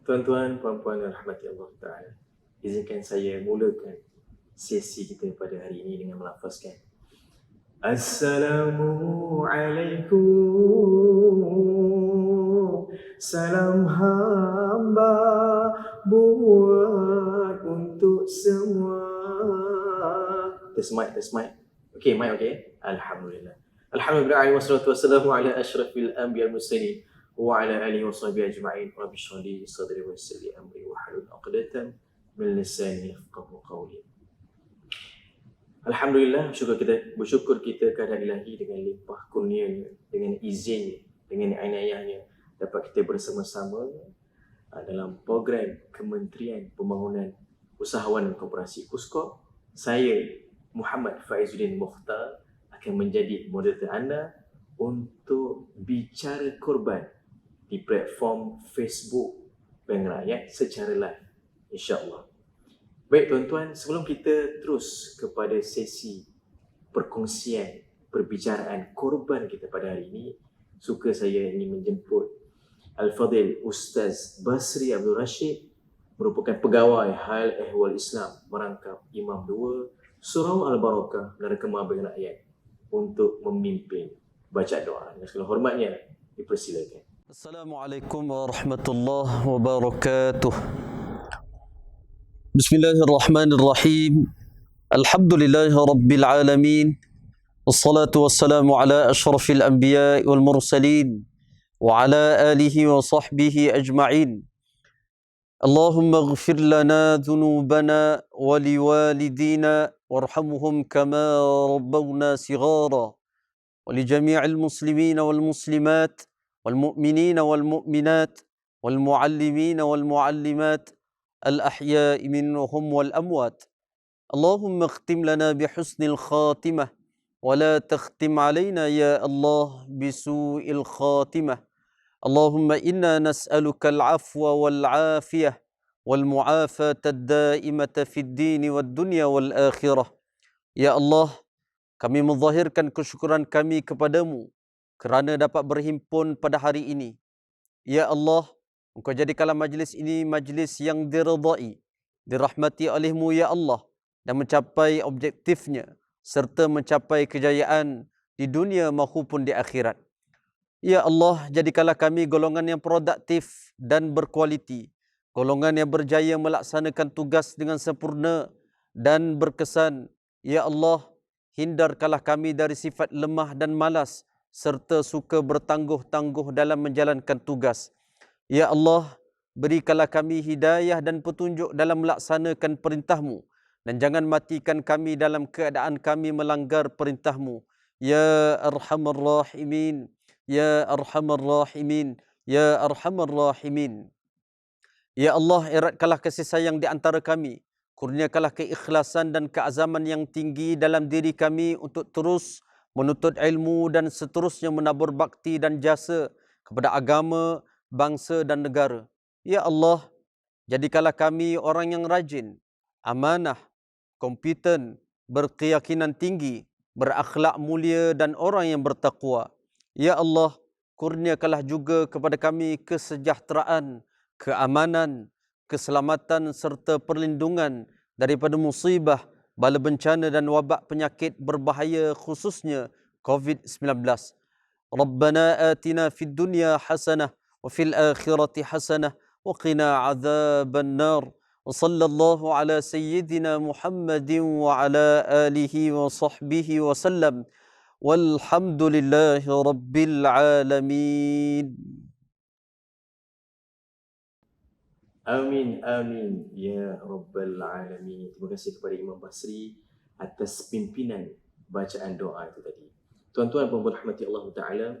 Tuan-tuan, puan-puan yang rahmati Allah Ta'ala, izinkan saya mulakan sesi kita pada hari ini dengan melafazkan Assalamualaikum, salam hamba buat untuk semua. Test mic. Okay, mic okay? Alhamdulillah. Alhamdulillah, wassalatu wassalamu ala ashrafil anbiya mursalin wa ala alihi wa sahbihi ajma'in. Rabbi shrah li sadri wa yassir li amri wa hlul 'uqdatam min lisani yafqahu qawli. Alhamdulillah, bersyukur kita kepada Ilahi dengan limpah kurnianya, dengan izinnya, dengan inayahnya dapat kita bersama-sama dalam program Kementerian Pembangunan Usahawan dan Koperasi KUSKOP. Saya Muhammad Faizuddin Mukhtar akan menjadi moderator anda untuk bicara korban di platform Facebook Bank Rakyat secara live, insya-Allah. Baik tuan-tuan, sebelum kita terus kepada sesi perkongsian perbicaraan korban kita pada hari ini, suka saya ingin menjemput Al-Fadhil Ustaz Basri Abdul Rashid, merupakan pegawai Hal Ehwal Islam merangkap Imam 2 Surau Al-Barakah Menara Kemah Bank Rakyat untuk memimpin baca doa. Dengan segala hormatnya, dipersilakan. Assalamualaikum warahmatullahi wabarakatuh. Bismillahirrahmanirrahim. Alhamdulillahi rabbil alamin. Wassalatu wassalamu ala ashrafil anbiya wal mursalin wa ala alihi wa sahbihi ajma'in. Allahumma ighfir lana dhunubana wa liwalidina warhamhum kama rabbawna sighara wa li jami'il muslimina wal muslimat wal mu'minina wal mu'minat wal mu'allimina wal mu'allimat الأحياء منهم والأموات. اللهم اختم لنا بحسن الخاتمة ولا تختم علينا يا الله بسوء الخاتمة. اللهم إنا نسألك العفو والعافية والمعافاة الدائمة في الدين والدنيا والآخرة. Ya Allah, kami menzahirkan kesyukuran kami kepadamu kerana dapat berhimpun pada hari ini. Ya Allah, Engkau jadikanlah majlis ini majlis yang diridai, dirahmati olehmu ya Allah, dan mencapai objektifnya serta mencapai kejayaan di dunia maupun di akhirat. Ya Allah, jadikanlah kami golongan yang produktif dan berkualiti, golongan yang berjaya melaksanakan tugas dengan sempurna dan berkesan. Ya Allah, hindarkanlah kami dari sifat lemah dan malas serta suka bertangguh-tangguh dalam menjalankan tugas. Ya Allah, berikanlah kami hidayah dan petunjuk dalam melaksanakan perintah-Mu dan jangan matikan kami dalam keadaan kami melanggar perintah-Mu. Ya Arhamar Rahimin, Ya Arhamar Rahimin, Ya Arhamar Rahimin. Ya Allah, eratkanlah kasih sayang di antara kami. Kurniakanlah keikhlasan dan keazaman yang tinggi dalam diri kami untuk terus menuntut ilmu dan seterusnya menabur bakti dan jasa kepada agama, bangsa dan negara. Ya Allah, jadikanlah kami orang yang rajin, amanah, kompeten, berkeyakinan tinggi, berakhlak mulia dan orang yang bertakwa. Ya Allah, kurniakanlah juga kepada kami kesejahteraan, keamanan, keselamatan serta perlindungan daripada musibah, bala bencana dan wabak penyakit berbahaya khususnya COVID-19. Rabbana atina fid dunya hasanah وفي الآخرة حسنة وقنا عذاب النار وصلى الله على سيدنا محمد وعلى آله وصحبه وسلم والحمد لله رب العالمين. Amin, amin, ya Rabbal Alamin. Terima kasih kepada Imam Basri atas pimpinan bacaan doa itu tadi. Tuan-tuan dan puan-puan rahmati Allah Ta'ala,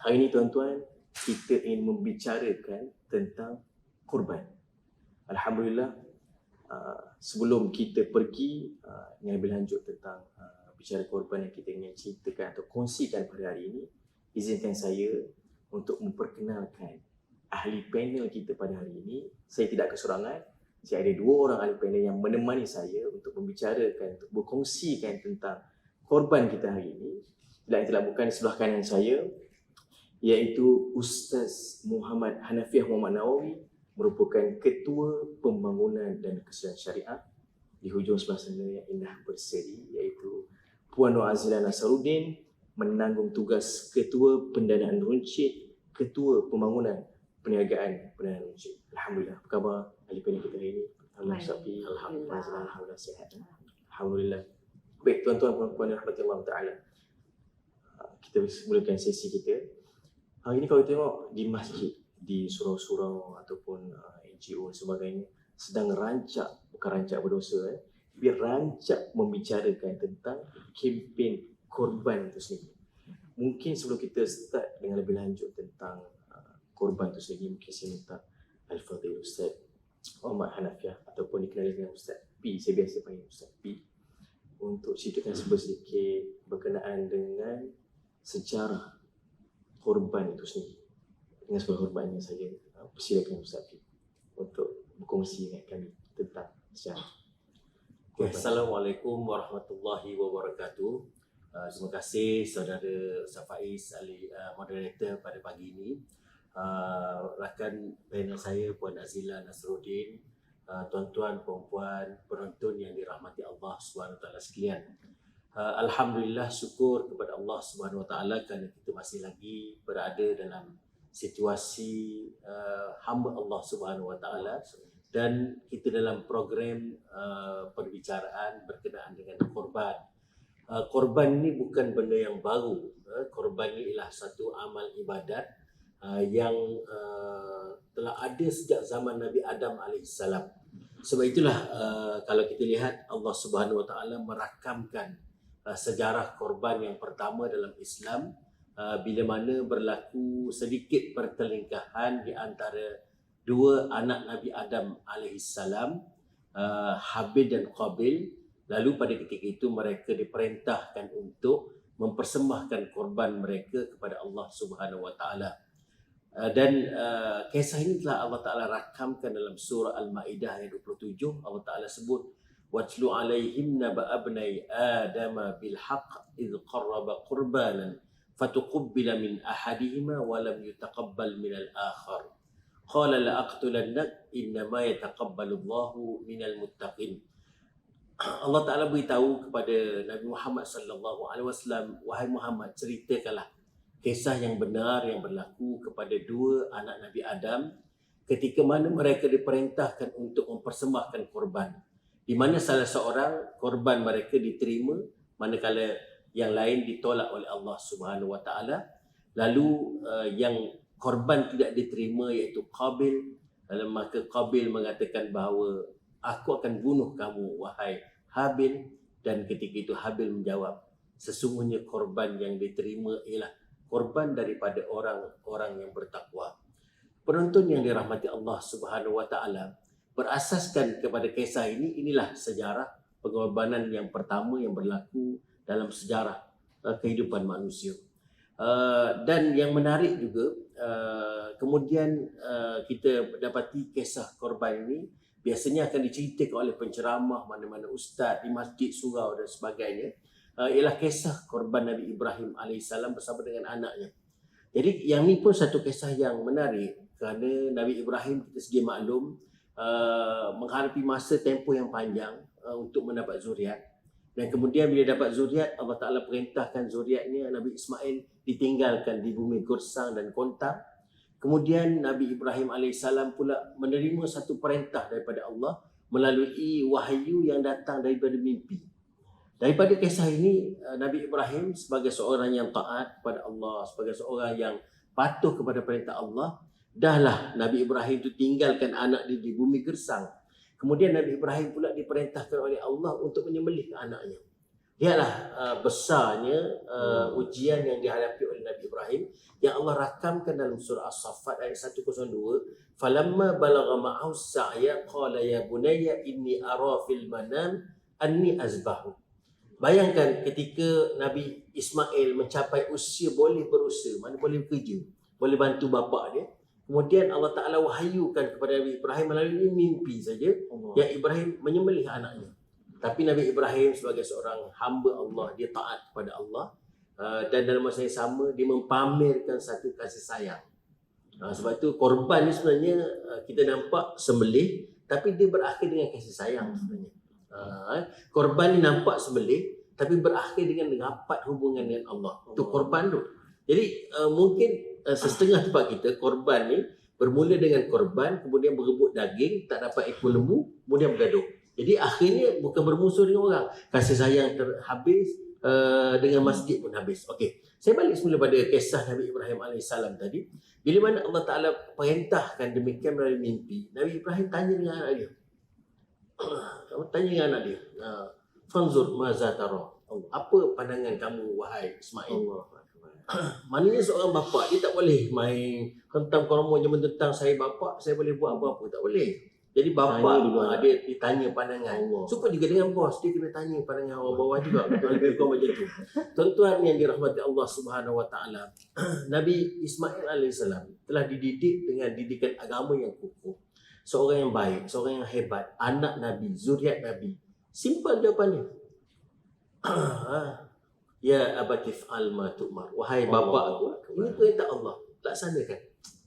hari ini tuan-tuan, kita ingin membicarakan tentang korban. Alhamdulillah, sebelum kita pergi yang lebih lanjut tentang bicara korban yang kita ingin ceritakan atau kongsikan pada hari ini, izinkan saya untuk memperkenalkan ahli panel kita pada hari ini. Saya tidak kesorangan, saya ada 2 orang ahli panel yang menemani saya untuk membicarakan, untuk berkongsikan tentang korban kita hari ini. Lain tidak bukan di sebelah kanan saya, iaitu Ustaz Muhammad Hanafiah Muhammad Nawawi merupakan Ketua Pembangunan dan Kesihatan Syariah di hujung sebelah sana yang indah berseri, iaitu Puan Nur Azila Nasaruddin menanggung tugas Ketua Pendanaan Runcit, Ketua Pembangunan Perniagaan Pendanaan Runcit. Alhamdulillah. Apa khabar ahli panel kita hari ini? Alhamdulillah sihat. Alhamdulillah. Baik, tuan-tuan dan puan-puan rahmatullah taala. Kita mulakan sesi kita. Hari ini kalau tengok di masjid, di surau-surau ataupun NGO dan sebagainya sedang bukan rancak berdosa, tapi rancak membicarakan tentang kempen korban itu sendiri. Mungkin sebelum kita start dengan lebih lanjut tentang korban itu sendiri, mungkin saya minta Al-Fadhil Ustaz Muhammad Hanafiah ataupun dikenali dengan Ustaz P, saya biasa panggil Ustaz P, untuk ceritakan sedikit berkenaan dengan sejarah korban itu sendiri. Dengan segala hormatnya saya persilakan Ustaz P untuk berkongsi dengan kami tentang sejarah. Okay. Assalamualaikum warahmatullahi wabarakatuh. Terima kasih saudara Ustaz Faiz, ahli moderator pada pagi ini. Rakan panel saya Puan Azila Nasaruddin, tuan-tuan, puan-puan, penonton yang dirahmati Allah SWT sekalian. Alhamdulillah, syukur kepada Allah SWT kerana kita masih lagi berada dalam situasi hamba Allah SWT dan kita dalam program perbicaraan berkenaan dengan korban. Korban ini bukan benda yang baru. Korban ini ialah satu amal ibadat yang telah ada sejak zaman Nabi Adam AS. Sebab itulah kalau kita lihat Allah Subhanahu Wa Taala merakamkan sejarah korban yang pertama dalam Islam bila mana berlaku sedikit pertelingkahan di antara dua anak Nabi Adam AS, Habil dan Qabil. Lalu pada ketika itu mereka diperintahkan untuk mempersembahkan korban mereka kepada Allah Subhanahu Wa Taala. Dan kisah ini telah Allah Ta'ala rakamkan dalam surah Al-Ma'idah ayat 27. Allah Ta'ala sebut, وَاتْلُ عَلَيْهِمْ نَبَأَ ابْنَيْ آدَمَ بِالْحَقِّ إِذْ قَرَّبَ قُرْبَانًا فَتُقُبِّلَ مِنْ أَحَدِهِمَا وَلَمْ يُتَقَبَّلْ مِنَ الْآخَرِ قَالَ لَأَقْتُلَنَّكَ إِنَّمَا يَتَقَبَّلُ اللَّهُ مِنَ الْمُتَّقِينَ. Allah Ta'ala beritahu kepada Nabi Muhammad SAW, wahai Muhammad, ceritakanlah kisah yang benar yang berlaku kepada dua anak Nabi Adam ketika mana mereka diperintahkan untuk mempersembahkan korban, di mana salah seorang korban mereka diterima manakala yang lain ditolak oleh Allah Subhanahu Wa Taala. Lalu yang korban tidak diterima iaitu Qabil. Lalu maka Qabil mengatakan bahawa aku akan bunuh kamu wahai Habil, dan ketika itu Habil menjawab, sesungguhnya korban yang diterima ialah korban daripada orang-orang yang bertakwa. Penonton yang dirahmati Allah Subhanahu Wa Taala, berasaskan kepada kisah ini, inilah sejarah pengorbanan yang pertama yang berlaku dalam sejarah kehidupan manusia. Dan yang menarik juga, kemudian kita dapati kisah korban ini biasanya akan diceritakan oleh penceramah, mana-mana ustaz di masjid, surau dan sebagainya. Ialah kisah korban Nabi Ibrahim AS bersama dengan anaknya. Jadi yang ni pun satu kisah yang menarik kerana Nabi Ibrahim, kita sedia maklum, menghadapi masa tempoh yang panjang untuk mendapat zuriat. Dan kemudian bila dapat zuriat, Allah Ta'ala perintahkan zuriatnya Nabi Ismail ditinggalkan di bumi Gersang dan Kontak. Kemudian Nabi Ibrahim AS pula menerima satu perintah daripada Allah melalui wahyu yang datang daripada mimpi. Daripada kisah ini, Nabi Ibrahim sebagai seorang yang taat kepada Allah, sebagai seorang yang patuh kepada perintah Allah, dahlah Nabi Ibrahim itu tinggalkan anak dia di bumi Gersang. Kemudian Nabi Ibrahim pula diperintahkan oleh Allah untuk menyembelih anaknya. Lihatlah besarnya ujian yang dihadapi oleh Nabi Ibrahim yang Allah rakamkan dalam surah As-Saffat ayat 102. Falamma balagha ma'ahu as-sa'ya qala ya bunayya inni ara fil manam anni azbahu. Bayangkan ketika Nabi Ismail mencapai usia boleh berusaha, mana boleh bekerja, boleh bantu bapa dia. Kemudian Allah Ta'ala wahyukan kepada Nabi Ibrahim melalui mimpi saja yang Ibrahim menyembelih anaknya. Tapi Nabi Ibrahim sebagai seorang hamba Allah, dia taat kepada Allah, dan dalam masa yang sama dia mempamerkan satu kasih sayang. Sebab tu korban ni sebenarnya kita nampak sembelih tapi dia berakhir dengan kasih sayang sebenarnya. Korban ni nampak sembelih tapi berakhir dengan rapat hubungan dengan Allah. Itu korban tu. Jadi mungkin setengah tempat kita korban ni bermula dengan korban, kemudian berebut daging, tak dapat ekor lembu, kemudian bergaduh. Jadi akhirnya bukan bermusuh dengan orang, kasih sayang terhabis, dengan masjid pun habis. Okey, saya balik semula pada kisah Nabi Ibrahim AS tadi. Bila mana Allah Ta'ala perintahkan demikian melalui mimpi, Nabi Ibrahim tanya dengan anak dia. Tanya dengan anak dia, Fanzur maza tara. Apa pandangan kamu wahai Ismail? Maknanya seorang bapa dia tak boleh main hentam kormo je mententang saya bapa, saya boleh buat apa-apa, tak boleh. Jadi bapa dia ditanya pandangan. Supaya juga dengan bos dia kena tanya pandangan orang bawah juga. Lebih kurang macam tu. Tuan-tuan yang dirahmati Allah Subhanahu Wa Taala, Nabi Ismail alaihissalam telah dididik dengan didikan agama yang kukuh. Seorang yang baik, seorang yang hebat, anak Nabi, zuriat Nabi. Simple jawapannya. Ya abatif alma tu'mar. Wahai bapa aku, ini perintah Allah, laksanakan.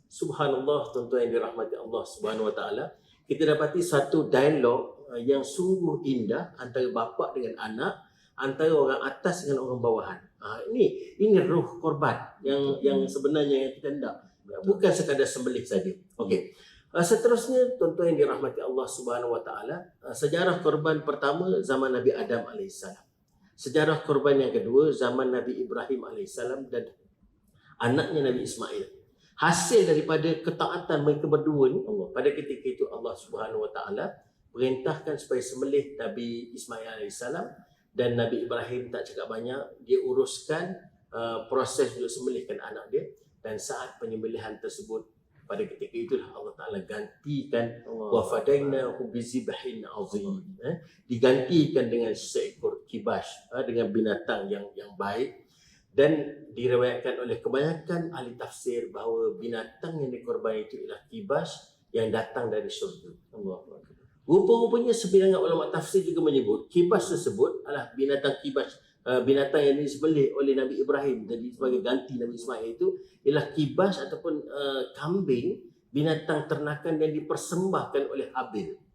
Subhanallah, tuan-tuan yang dirahmati Allah Subhanahu Wa Taala, kita dapati satu dialog yang sungguh indah antara bapa dengan anak, antara orang atas dengan orang bawahan. Ini ruh korban yang sebenarnya yang kita hendak, bukan sekadar sembelih saja. Okey. Seterusnya, tuan-tuan yang dirahmati Allah Subhanahu Wa Taala, sejarah korban pertama zaman Nabi Adam alaihissalam. Sejarah korban yang kedua zaman Nabi Ibrahim alaihissalam dan anaknya Nabi Ismail. Hasil daripada ketaatan mereka berdua ni, pada ketika itu Allah Subhanahu Wa Taala perintahkan supaya sembelih Nabi Ismail alaihissalam, dan Nabi Ibrahim tak cakap banyak, dia uruskan proses untuk sembelihkan anak dia, dan saat penyembelihan tersebut pada ketika itulah Allah Ta'ala gantikan wa fadainahu bizibhin azim, digantikan dengan seekor kibas, dengan binatang yang baik. Dan diriwayatkan oleh kebanyakan ahli tafsir bahawa binatang yang dikorban itu ialah kibas yang datang dari syurga. Rupa-rupanya sebilangan ulama tafsir juga menyebut kibas tersebut adalah binatang kibas, binatang yang disembelih oleh Nabi Ibrahim jadi sebagai ganti Nabi Ismail itu ialah kibas ataupun kambing, binatang ternakan yang dipersembahkan oleh Habil.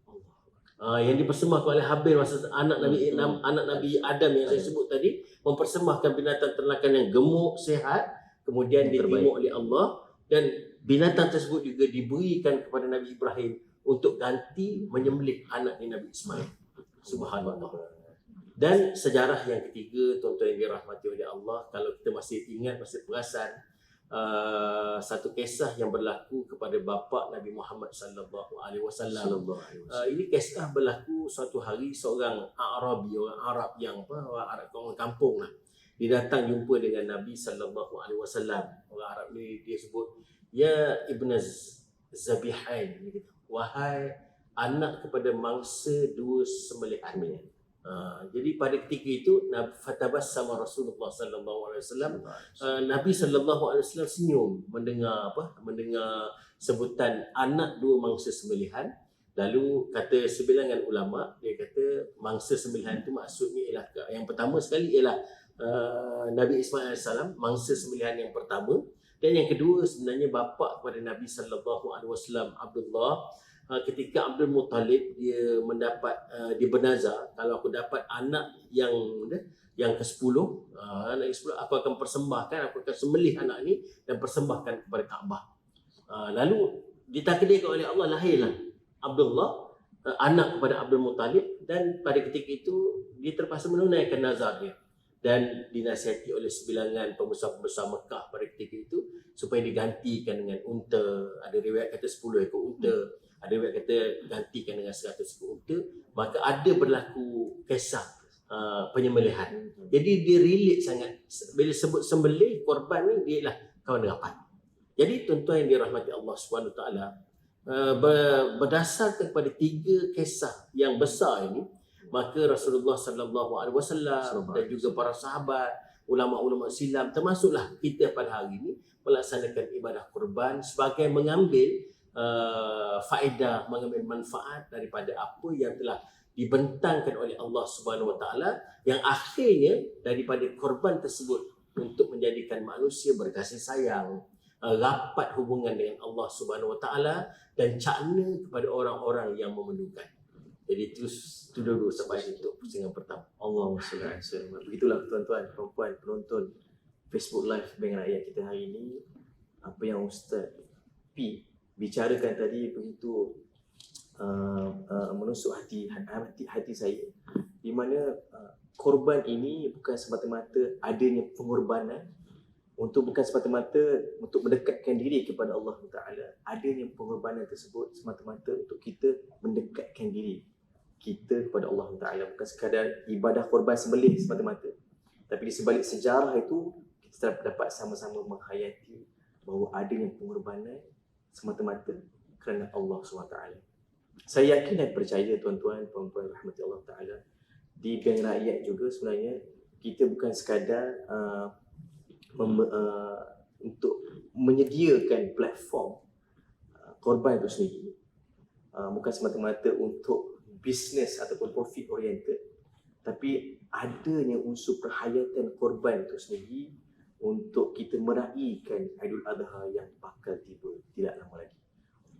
Yang dipersembahkan oleh Habil, masa anak Nabi Adam yang saya sebut tadi, mempersembahkan binatang ternakan yang gemuk, sehat, kemudian diterima oleh Allah, dan binatang tersebut juga diberikan kepada Nabi Ibrahim untuk ganti menyembelih anak Nabi Ismail. Subhanallah. Dan sejarah yang ketiga, tuan-tuan yang dirahmati oleh Allah, kalau kita masih ingat, masih perasan, satu kisah yang berlaku kepada bapa Nabi Muhammad sallallahu alaihi wasallam. Ini kisah berlaku suatu hari seorang Arabi, orang Arab yang orang Arab, orang kampung lah. Dia datang jumpa dengan Nabi sallallahu alaihi wasallam. Orang Arab ni dia sebut, ya Ibn Zabihain, wahai anak kepada mangsa dua sembelihan. Jadi pada ketika itu fatabassama Rasulullah sallallahu alaihi wasallam, Nabi sallallahu alaihi wasallam senyum mendengar sebutan anak dua mangsa sembelihan. Lalu kata sebilangan ulama, dia kata mangsa sembelihan itu maksudnya ialah, yang pertama sekali ialah Nabi Ismail alaihissalam, mangsa sembelihan yang pertama, dan yang kedua sebenarnya bapa kepada Nabi sallallahu alaihi wasallam Abdullah. Ketika Abdul Muttalib dia mendapat dia bernazar, kalau aku dapat anak yang ke-10, anak yang ke-10, aku akan persembahkan, aku akan sembelih anak ni dan persembahkan kepada Kaabah. Lalu ditakdirkan oleh Allah, lahirlah Abdullah, anak kepada Abdul Muttalib, dan pada ketika itu dia terpaksa menunaikan nazar dia dan dinasihati oleh sebilangan pembesar-pembesar Mekah pada ketika itu supaya digantikan dengan unta. Ada riwayat kata 10 ekor unta, ada riwayat kata gantikan dengan 100 ekor unta. Maka ada berlaku kisah penyembelihan. Jadi dia relate sangat. Bila sebut sembelih, korban ni dia ialah kawan rapat. Jadi tuan-tuan yang dirahmati Allah SWT, berdasarkan kepada 3 kisah yang besar ini, maka Rasulullah sallallahu alaihi wasallam dan juga para sahabat, ulama-ulama Islam, termasuklah kita pada hari ini melaksanakan ibadah kurban sebagai mengambil faedah, mengambil manfaat daripada apa yang telah dibentangkan oleh Allah Subhanahu Wa Taala, yang akhirnya daripada korban tersebut untuk menjadikan manusia berkasih sayang, rapat hubungan dengan Allah Subhanahu Wa Taala dan cakna kepada orang-orang yang memerlukan. Jadi itu dulu sampai untuk pusingan pertama. Allahumma salli alaihi wasallam. Begitulah tuan-tuan, puan-puan, penonton Facebook Live Bank Rakyat kita hari ini. Apa yang Ustaz P bicarakan tadi begitu menusuk hati saya, di mana korban ini bukan semata-mata adanya pengorbanan bukan semata-mata untuk mendekatkan diri kepada Allah Taala. Adanya pengorbanan tersebut semata-mata untuk kita mendekatkan diri kita kepada Allah Taala, bukan sekadar ibadah korban sembelih semata-mata. Tapi di sebalik sejarah itu kita dapat sama-sama menghayati bahawa adanya pengorbanan semata-mata kerana Allah SWT. Saya yakin dan percaya tuan-tuan, puan-puan rahmati Allah Ta'ala, di Bank Rakyat juga sebenarnya kita bukan sekadar untuk menyediakan platform korban itu sendiri, bukan semata-mata untuk bisnes ataupun profit oriented, tapi adanya unsur perhayatan korban itu sendiri untuk kita meraihkan Aidil Adha yang bakal tiba tidak lama lagi.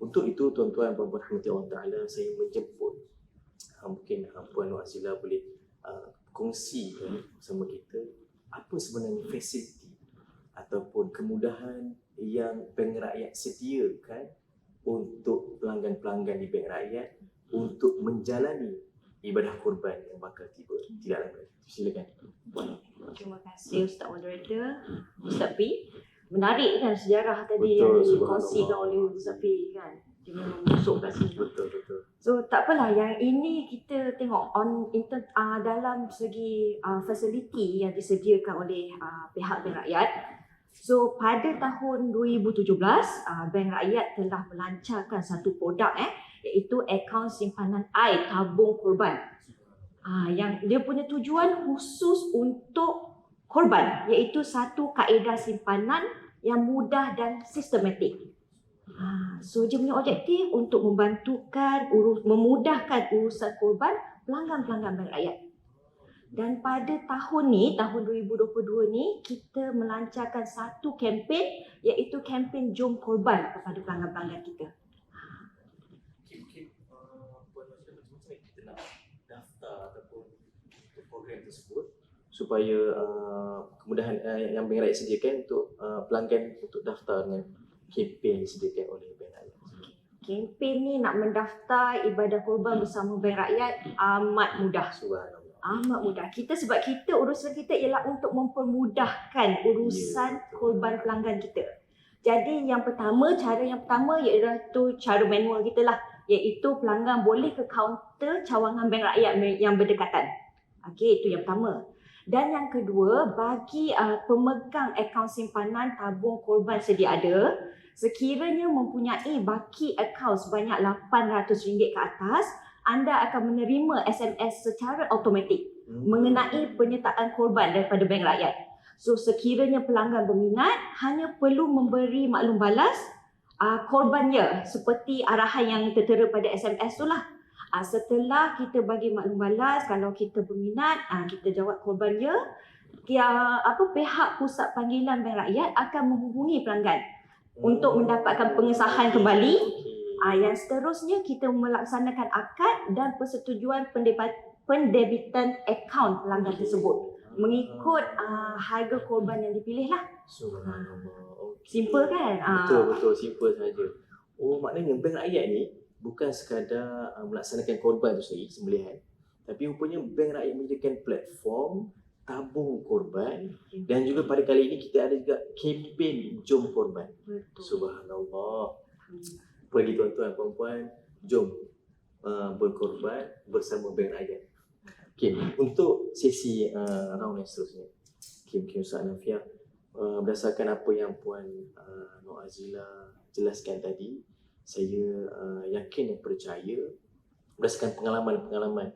Untuk itu tuan-tuan dan puan-puan rahmati Allah Ta'ala, saya menjemput mungkin Puan Nur Azila boleh kongsikan bersama kita apa sebenarnya fasiliti ataupun kemudahan yang Bank Rakyat sediakan untuk pelanggan-pelanggan di Bank Rakyat untuk menjalani ibadah korban yang bakal tiba tidak lama lagi. Silakan. Terima kasih Ustaz Moderator, Ustaz P. Menarik kan sejarah tadi Betul, yang subhanallah. dikongsikan oleh Ustaz P kan. Dia memang masuk kat sini. Betul. So tak apalah, yang ini kita tengok dalam segi fasiliti yang disediakan oleh pihak Bank Rakyat. So pada tahun 2017, Bank Rakyat telah melancarkan satu produk iaitu akaun simpanan air tabung korban. Yang dia punya tujuan khusus untuk korban, iaitu satu kaedah simpanan yang mudah dan sistematik. So dia punya objektif untuk memudahkan urusan korban pelanggan-pelanggan Bank Rakyat. Dan pada tahun ni, tahun 2022 ni, kita melancarkan satu kempen, iaitu kempen Jom Korban kepada pelanggan-pelanggan kita. Program tersebut supaya kemudahan yang Bank Rakyat sediakan untuk pelanggan untuk daftar dengan kempen yang disediakan oleh Bank Rakyat. Kempen ni nak mendaftar ibadah korban bersama Bank Rakyat amat mudah. Subhanallah. Amat mudah. Sebab urusan kita ialah untuk mempermudahkan urusan korban pelanggan kita. Jadi cara yang pertama ialah cara manual kita lah, iaitu pelanggan boleh ke kaunter cawangan Bank Rakyat yang berdekatan. Okey, itu yang pertama. Dan yang kedua, bagi pemegang akaun simpanan tabung korban sedia ada, sekiranya mempunyai baki akaun sebanyak RM800 ke atas, anda akan menerima SMS secara automatik mengenai penyertaan korban daripada Bank Rakyat. So sekiranya pelanggan berminat, hanya perlu memberi maklum balas korbannya seperti arahan yang tertera pada SMS tu lah. Setelah kita bagi maklum balas, kalau kita berminat, kita jawab korbannya, pihak pusat panggilan Bank Rakyat akan menghubungi pelanggan untuk mendapatkan pengesahan kembali. Yang seterusnya kita melaksanakan akad dan persetujuan pendebitan akaun pelanggan tersebut mengikut harga korban yang dipilih lah. Subhanallah. Simple kan? Betul, simple saja. Maknanya Bank Rakyat ni bukan sekadar melaksanakan korban itu sendiri, sembelihan, tapi rupanya Bank Rakyat menyediakan platform tabung korban, dan juga pada kali ini kita ada juga kempen Jom Korban. Betul. Subhanallah. Pergi tuan-tuan puan-puan, jom berkorban bersama Bank Rakyat. Okay, untuk sesi round yang seterusnya, mungkin Ustaz Nafia, berdasarkan apa yang Puan Nur Azila jelaskan tadi, saya yakin dan percaya berdasarkan pengalaman-pengalaman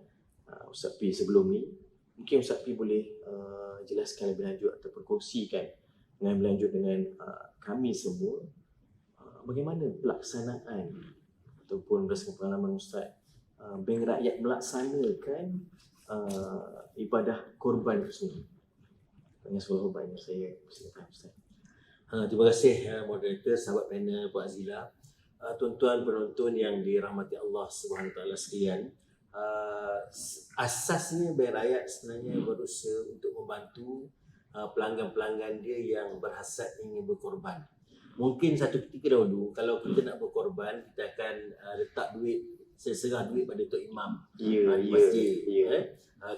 Ustaz P sebelum ni, mungkin Ustaz P boleh jelaskan lebih lanjut ataupun kongsikan dengan lebih lanjut dengan kami semua bagaimana pelaksanaan ataupun berdasarkan pengalaman Ustaz Bank Rakyat melaksanakan ibadah korban itu sendiri. Dengan seluruh banyak saya silakan Ustaz. Terima kasih moderator, sahabat panel, Puan Azila. Tuan-tuan penonton yang dirahmati Allah Subhanahu Wa Taala sekalian. Asasnya Bank Rakyat sebenarnya berusaha untuk membantu pelanggan-pelanggan dia yang berhasrat ingin berkorban. Mungkin satu ketika dahulu kalau kita nak berkorban, kita akan letak duit, serah duit pada Tok Imam di masjid.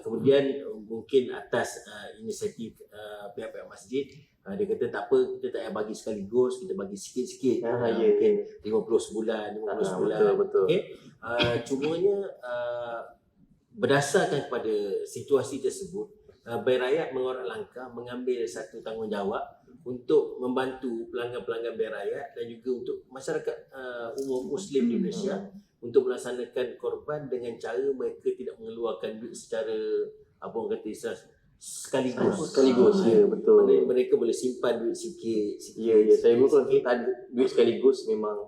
Kemudian mungkin atas inisiatif pihak-pihak masjid, dia kata tak apa, kita tak payah bagi sekaligus, kita bagi sikit-sikit. Mungkin 50 sebulan, 50 sebulan. Betul. Okay? Cumanya berdasarkan kepada situasi tersebut, Bank Rakyat mengorak langkah mengambil satu tanggungjawab untuk membantu pelanggan-pelanggan Bank Rakyat dan juga untuk masyarakat umum Muslim di Malaysia untuk melaksanakan korban dengan cara mereka tidak mengeluarkan duit secara apa orang kata sekaligus. Ya, betul. Mereka boleh simpan duit sikit. Ya, saya pun kalau tak ada duit sekaligus memang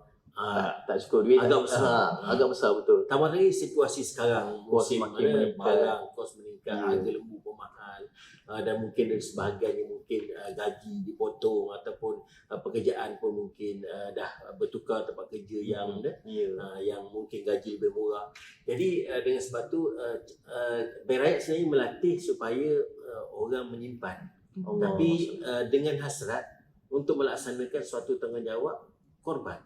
tak cukup duit. Agak besar. Agak besar, betul. Tambah lagi situasi sekarang, Kos musim makin mana meningkat. barang kos meningkat, harga lembu pun mahal, dan mungkin dari sebahagiannya mungkin gaji dipotong ataupun pekerjaan pun mungkin dah bertukar tempat kerja yang yang mungkin gaji lebih murah. Jadi dengan sebab tu Bank Rakyat sebenarnya melatih supaya orang menyimpan, tapi dengan hasrat untuk melaksanakan suatu tanggungjawab korban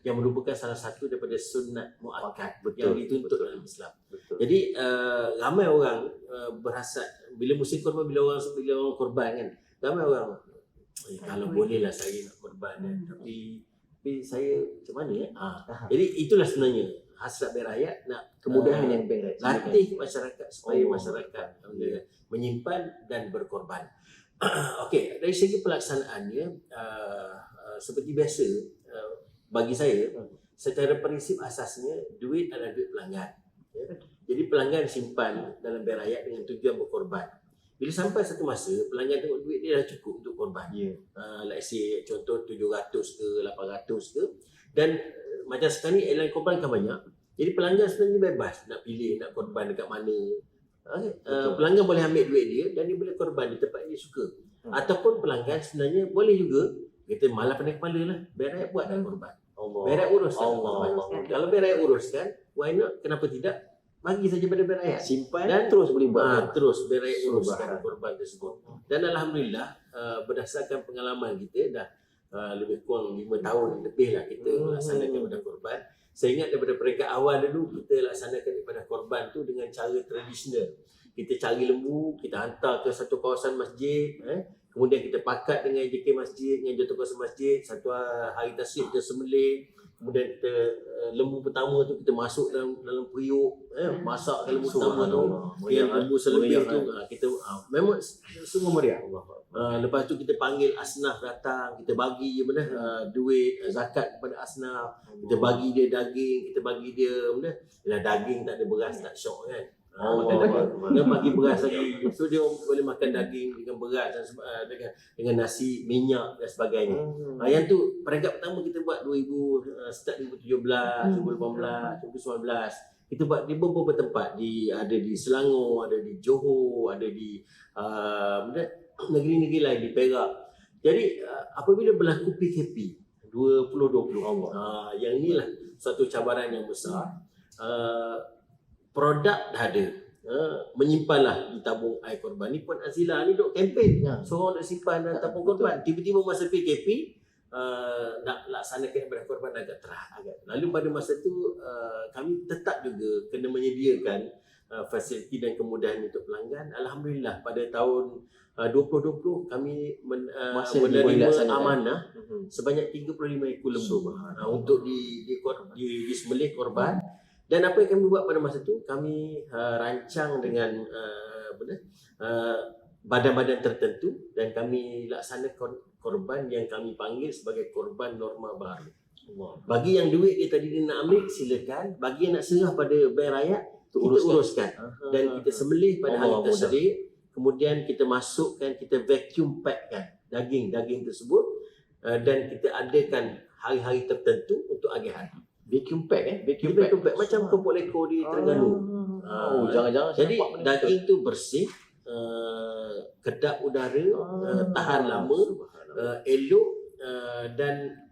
yang merupakan salah satu daripada sunat muakkad yang dituntut dalam Islam. Betul. Jadi ramai orang berhasrat bila musim korban, bila orang korban kan, ramai orang kalau bolehlah saya nak korban tapi saya macam mana ya? Jadi itulah sebenarnya hasrat Bank Rakyat nak Kemudahan yang Bank Rakyat latih masyarakat supaya masyarakat menyimpan dan berkorban. Okey, dari segi pelaksanaannya seperti biasa, bagi saya secara prinsip asasnya duit adalah duit pelanggan. Jadi pelanggan simpan dalam Bank Rakyat dengan tujuan berkorban. Bila sampai satu masa pelanggan tengok duit dia dah cukup untuk korban. Let's say contoh 700 ke 800 ke, dan macam sekarang ni airline korban kan banyak. Jadi pelanggan sebenarnya bebas nak pilih nak korban dekat mana. Pelanggan boleh ambil duit dia dan dia boleh korban di tempat dia suka. Ataupun pelanggan sebenarnya boleh juga kita malah pandai kepala lah, Bank Rakyat buat dah korban. Bank Rakyat uruskan. Kalau Bank Rakyat uruskan, why not? Kenapa tidak? Bagi saja pada Bank Rakyat. Simpan Dan terus boleh buat. Terus Bank Rakyat uruskan korban tersebut. Dan Alhamdulillah berdasarkan pengalaman kita dah lebih kurang 5 tahun lebih lah kita melaksanakan ibadah korban. Saya ingat daripada peringkat awal dulu kita laksanakan ibadah korban tu dengan cara tradisional. Kita cari lembu, kita hantar ke satu kawasan masjid, kemudian kita pakat dengan JK masjid, dengan jatuh kawasan masjid, satu hari tasyrik kita sembelih, kemudian kita lembu pertama tu kita masuk dalam periuk, masakkan lembu pertama tu, yang lembu selebih tu kita memang sungguh meriah. Lepas tu kita panggil asnaf datang, kita bagi duit zakat kepada asnaf, kita bagi dia daging, kita bagi dia daging, tak ada beras, tak syok kan. Dia bagi beras lagi, so dia boleh makan daging dengan beras dan dengan nasi, minyak dan sebagainya. Yang tu peringkat pertama kita buat start 2017, 2018, 2019. Kita buat di beberapa tempat, ada di Selangor, ada di Johor, ada di negeri-negeri lain, di Perak. Jadi apabila berlaku PKP 2020, yang inilah satu cabaran yang besar. Produk dah ada, menyimpanlah di tabung air korban. Ni pun Azila ni duk kempen, seorang nak simpan dalam tabung korban. Tiba-tiba masa PKP nak laksanakan ibadah korban agak terah. Lalu pada masa tu kami tetap juga kena menyediakan fasiliti dan kemudahan untuk pelanggan. Alhamdulillah pada tahun 2020 kami menerima amanah sebanyak 35 ekor lembu untuk disembelih korban. Dan apa yang kami buat pada masa itu, kami rancang dengan badan-badan tertentu dan kami laksanakan korban yang kami panggil sebagai korban norma baru. Bagi yang duit dia tadi dia nak ambil, silakan. Bagi yang nak serah pada Bank Rakyat, kita uruskan. Dan kita sembelih pada hari tasyrik. Kemudian kita masukkan, kita vacuum packkan daging tersebut dan kita adakan hari-hari tertentu untuk agihan. Vacuum pack Vacuum pack macam kepok leko di Terengganu. Jangan-jangan jadi daging tu bersih, kedap udara, tahan lama elok, dan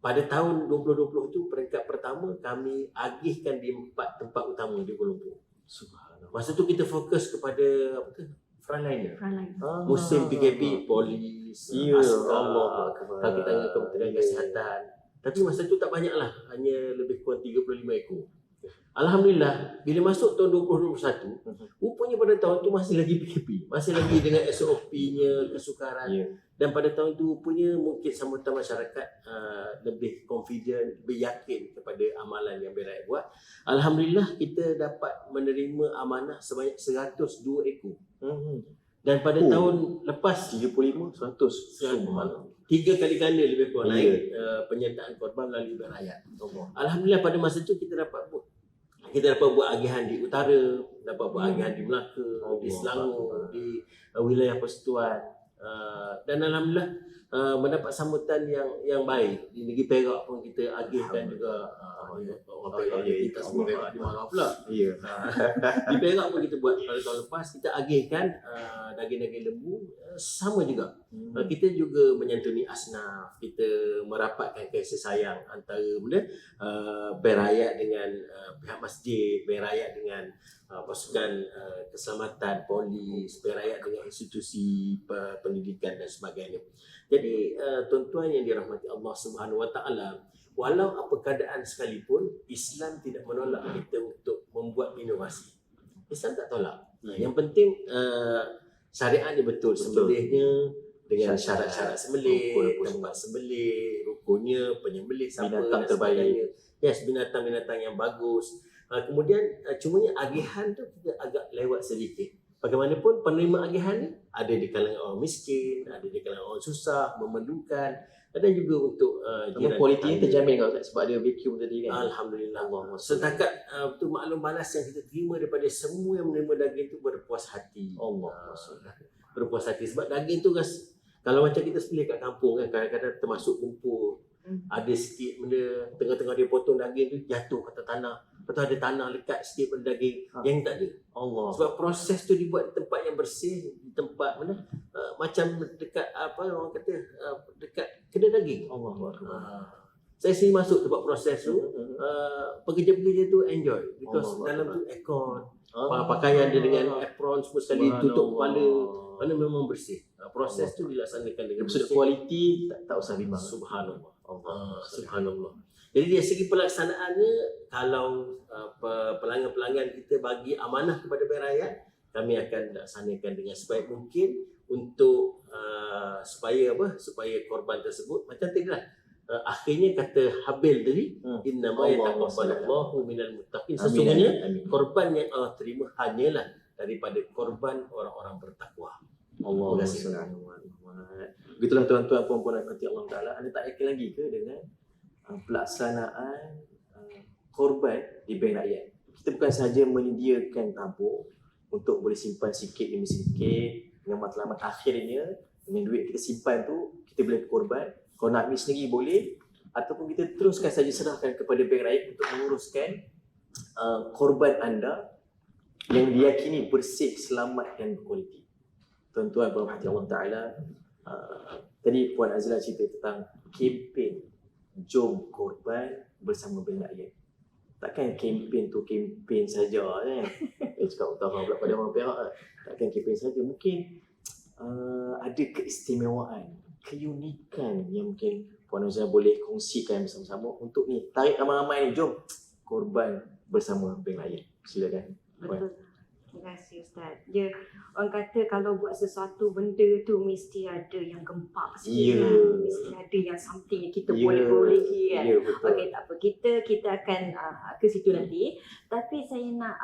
pada tahun 2020 tu peringkat pertama kami agihkan di 4 tempat utama di Kuala Lumpur. Subhanallah. Masa tu kita fokus kepada apa tu? Frontliner. Frontline. Musim PKP, polis, Ya askar, Allah. kaki tangan Kementerian Kesihatan. Tapi masa tu tak banyak lah, hanya lebih kurang 35 ekor. Alhamdulillah, bila masuk tahun 2021, rupanya pada tahun tu masih lagi PKP, masih lagi dengan SOP-nya, kesukaran. Ya. Dan pada tahun tu rupanya mungkin sambutan masyarakat lebih confident, lebih yakin kepada amalan yang berakhir buat. Alhamdulillah, kita dapat menerima amanah sebanyak 102 ekor. Dan pada tahun lepas 35, 100. Subhanallah, 3 kali ganda lebih kurang Ya. naik penyertaan korban melalui berayat. Alhamdulillah pada masa tu kita dapat buat agihan di utara, dapat buat agihan di Melaka, di Selangor, di wilayah Persekutuan, dan alhamdulillah mendapat sambutan yang baik. Di negeri Perak pun kita agihkan juga. Orang Perak kita semua Perak dimarah pula. Ya. Di Perak pun kita buat pada tahun lepas, kita agihkan daging-daging lembu sama juga. Kita juga menyantuni asnaf, kita merapatkan kasih sayang antara berayat dengan pihak masjid, berayat dengan pasukan keselamatan, polis, berayat dengan institusi pendidikan dan sebagainya. Jadi tuan-tuan yang dirahmati Allah Subhanahu Wa Taala, walau apa keadaan sekalipun, Islam tidak menolak kita untuk membuat inovasi. Islam tak tolak. Yang penting syariat dia betul, sembelihnya dengan syarat-syarat sembelih, tempat sembelih, rukunnya, penyembelih siapa Binatang dan terbaik. sebagainya. Yes, binatang-binatang yang bagus. Kemudian cumanya agihan tu kita agak lewat sedikit. Bagaimanapun penerima agihan ni ada di kalangan orang miskin, ada di kalangan orang susah, memerlukan, ada juga untuk Namun kualitinya terjamin kan Ustaz sebab ada vacuum tadi kan. Alhamdulillah. Setakat tu maklum balas yang kita terima daripada semua yang menerima daging tu berpuas hati. Berpuas hati sebab daging tu guys, kalau macam kita sembelih kat kampung kan, kadang-kadang termasuk kumpul, ada sikit benda tengah-tengah dia potong daging tu jatuh kat tanah. Lepas ada tanah lekat sikit pada daging, yang tak ada. Sebab proses tu dibuat di tempat yang bersih, di tempat mana macam dekat apa orang kata dekat kedai daging. Saya sini masuk tempat proses tu, pekerja-pekerja tu enjoy because dalam tu aircon, pakaian dia dengan apron semua sekali, tutup kepala, mana memang bersih. Proses tu dilaksanakan dengan Maksud bersih. kualiti tak usah bimbang. Subhanallah. Subhanallah. Jadi dari segi pelaksanaannya, kalau pelanggan-pelanggan kita bagi amanah kepada berayat, kami akan laksanakan dengan sebaik mungkin untuk supaya korban tersebut macam tadi lah. Akhirnya kata Habil tadi, innama yataqabbalallahu minal muttaqin. Sesungguhnya korban yang Allah terima hanyalah daripada korban orang-orang bertakwa. Allah. Begitulah tuan-tuan puan-puan rahmati Allah Taala. Anda tak yakin lagi ke dengan pelaksanaan korban di bank rakyat? Kita bukan sahaja menyediakan tabung untuk boleh simpan sikit demi sikit, dengan matlamat akhirnya dengan duit kita simpan tu kita boleh korban. Kalau nak ambil sendiri boleh, ataupun kita teruskan saja serahkan kepada bank rakyat untuk menguruskan korban anda yang diyakini bersih, selamat dan berkualiti. Tuan-tuan berhormati Allah Ta'ala, tadi Puan Azila cerita tentang kempen Jom Korban bersama Bank Rakyat. Takkan kempen tu kempen saja kan? Cakap utama pula pada orang Perak. Takkan kempen saja. Mungkin ada keistimewaan, keunikan yang mungkin Puan Azila boleh kongsikan bersama-sama untuk ni, tarik ramai-ramai ni, jom korban bersama Bank Rakyat. Silakan. Betul. Terima kasih Ustaz. Dia orang kata kalau buat sesuatu benda tu mesti ada yang gempak sikit kan. Mesti ada yang something yang kita boleh perolehi kan. Okey, tak apa. Kita akan ke situ nanti. Tapi saya nak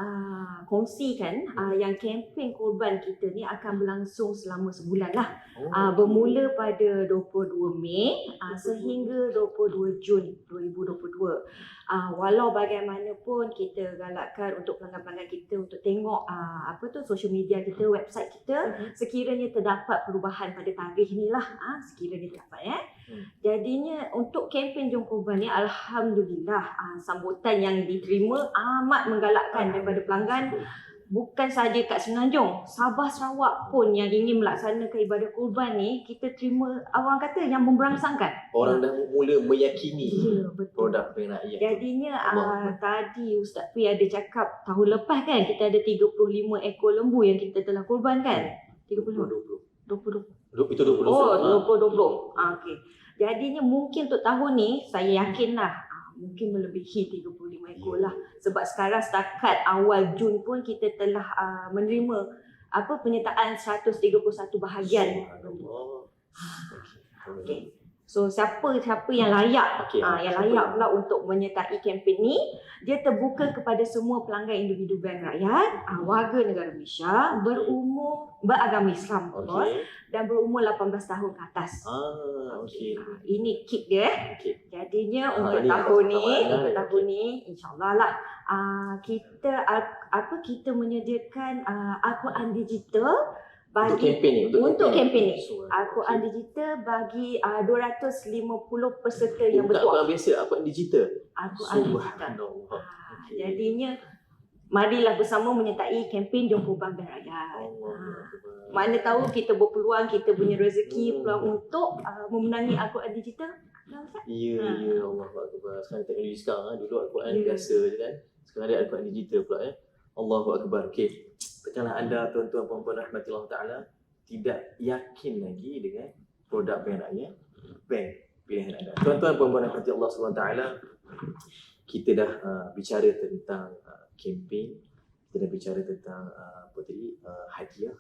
kongsikan yang kempen korban kita ni akan berlangsung selama sebulan lah. Bermula pada 22 Mei sehingga 22 Jun 2022. Walau bagaimanapun kita galakkan untuk pelanggan-pelanggan kita untuk tengok social media kita, website kita, sekiranya terdapat perubahan pada tarikh ni lah, sekiranya terdapat Jadinya untuk kempen Jom Korban ni alhamdulillah sambutan yang diterima amat menggalakkan daripada pelanggan. bukan saja kat Semenanjung, Sabah Sarawak pun yang ingin melaksanakan ibadah kurban ni, kita terima orang kata yang memberangsangkan. Orang dah mula meyakini Ya, betul. produk Bank Rakyat. Jadinya Allah. tadi Ustaz Fi ada cakap tahun lepas kan kita ada 35 ekor lembu yang kita telah kurbankan. 35. 20. Itu 20. Oh, 2020. Okey. Jadinya mungkin untuk tahun ni saya yakinlah mungkin melebihi 35 ekor lah. Sebab sekarang setakat awal Jun pun kita telah menerima penyertaan 131 bahagian. Subhanallah. Okey. So siapa yang layak Okey, yang layak pula untuk menyertai kempen ni, dia terbuka kepada semua pelanggan individu Bank Rakyat, warga negara Malaysia, beragama Islam Okey. dan berumur 18 tahun ke atas. Okey. Ini kit dia. Okey. Jadinya untuk ni tahun ni, tambahan untuk lah. tahun ni insya-Allah lah kita menyediakan Al-Quran digital Untuk bagi kempen ni, untuk kempen ni. So, Al-Quran digital bagi 250 peserta yang bukan bertuah. Al-Quran biasa, Al-Quran digital. Al-Quran digital. Subhanallah. Okey. Jadinya marilah bersama menyertai kempen Jom Kurban Bank Rakyat. Allah. Mana tahu kita berpeluang, kita punya rezeki peluang untuk memenangi Al-Quran digital. Ya, Allah Akbar. Sekarang teknologi sekarang, dulu Al-Quran Ya. biasa je kan. Sekarang ada Al-Quran digital pula Allahu Akbar. Okey. Tekanlah anda tuan-tuan puan-puan rahmati Allah Ta'ala tidak yakin lagi dengan produk Bank Rakyat, bank pilihan anda. Tuan-tuan puan-puan rahmati Allah SWT, kita dah bicara tentang kempen, kita dah bicara tentang hadiah.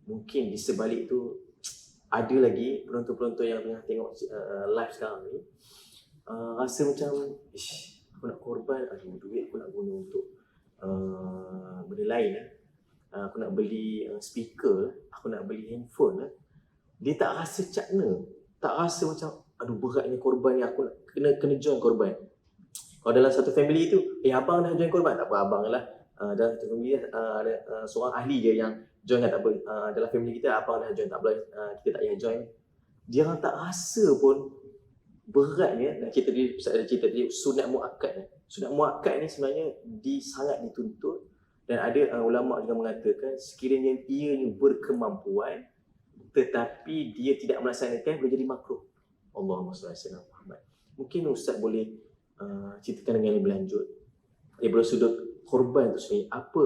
Mungkin di sebalik itu ada lagi penonton-penonton yang tengah tengok live sekarang ni rasa macam aku nak korban, duit aku nak guna untuk benda lain aku nak beli speaker, aku nak beli handphone dia tak rasa cakna, tak rasa macam beratnya korban ni, aku nak kena join korban. Kalau dalam satu family tu abang dah join korban, tak apa, abang lah dalam satu family ada seorang ahli je yang join kan, tak apa, dalam family kita abang dah join, tak boleh kita tak payah join. Dia orang tak rasa pun beratnya. Nak cerita tadi sunat muakkad. Sunat muakkad ni sebenarnya sangat dituntut, dan ada ulama juga mengatakan sekiranya ianya berkemampuan tetapi dia tidak melaksanakan boleh jadi makruh. Allahumma salli ala Muhammad. Mungkin Ustaz boleh ceritakan dengan lebih lanjut daripada sudut korban tu sendiri, apa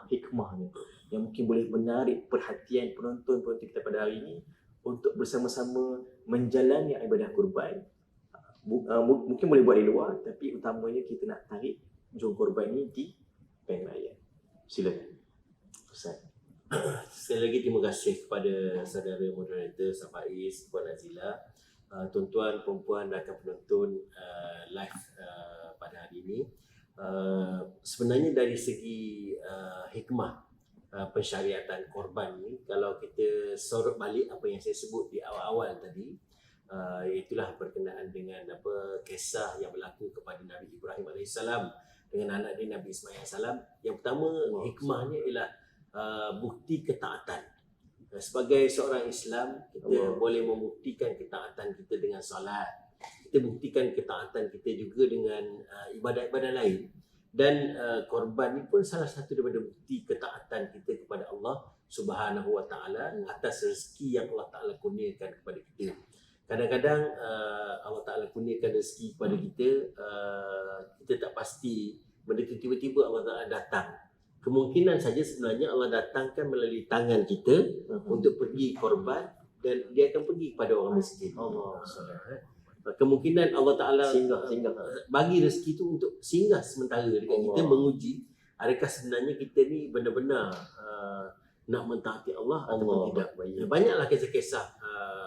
hikmahnya yang mungkin boleh menarik perhatian penonton-penonton kita pada hari ini untuk bersama-sama menjalani ibadah kurban. Mungkin boleh buat di luar, tapi utamanya kita nak tarik Jom Kurban ni di Bank Rakyat. Silakan Ustaz. Sekali lagi terima kasih kepada saudara moderator Safaiz, Puan Nazila, tuan-tuan, perempuan, rakan penonton live pada hari ini. Sebenarnya dari segi hikmah pensyariatan korban ni, kalau kita sorot balik apa yang saya sebut di awal-awal tadi, itulah berkenaan dengan kisah yang berlaku kepada Nabi Ibrahim AS dengan anak dia Nabi Ismail AS. Yang pertama, hikmahnya ialah bukti ketaatan. Sebagai seorang Islam, kita boleh membuktikan ketaatan kita dengan salat. Kita buktikan ketaatan kita juga dengan ibadat-ibadat lain. Dan korban ni pun salah satu daripada bukti ketaatan kita kepada Allah Subhanahu Wa Taala atas rezeki yang Allah Taala kurniakan kepada kita. Kadang-kadang Allah Taala kurniakan rezeki kepada kita, kita tak pasti benda tu tiba-tiba Allah Taala datang. Kemungkinan saja sebenarnya Allah datangkan melalui tangan kita untuk pergi korban, dan dia akan pergi kepada orang miskin. Allah SWT. Kemungkinan Allah Ta'ala singgah bagi rezeki tu untuk singgah sementara dekat kita, menguji adakah sebenarnya kita ni benar-benar nak mentaati Allah ataupun tidak. Banyaklah kisah-kisah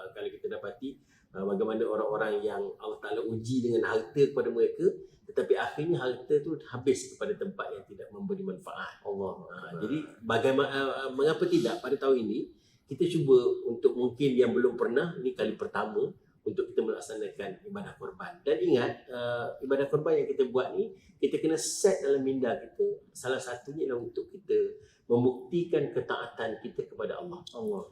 kalau kita dapati bagaimana orang-orang yang Allah Ta'ala uji dengan harta kepada mereka, tetapi akhirnya harta tu habis kepada tempat yang tidak memberi manfaat. Jadi bagaimana, mengapa tidak pada tahun ini kita cuba untuk mungkin yang belum pernah, ni kali pertama untuk kita melaksanakan ibadah korban. Dan ingat, ibadah korban yang kita buat ni, kita kena set dalam minda kita, salah satunya adalah untuk kita membuktikan ketaatan kita kepada Allah.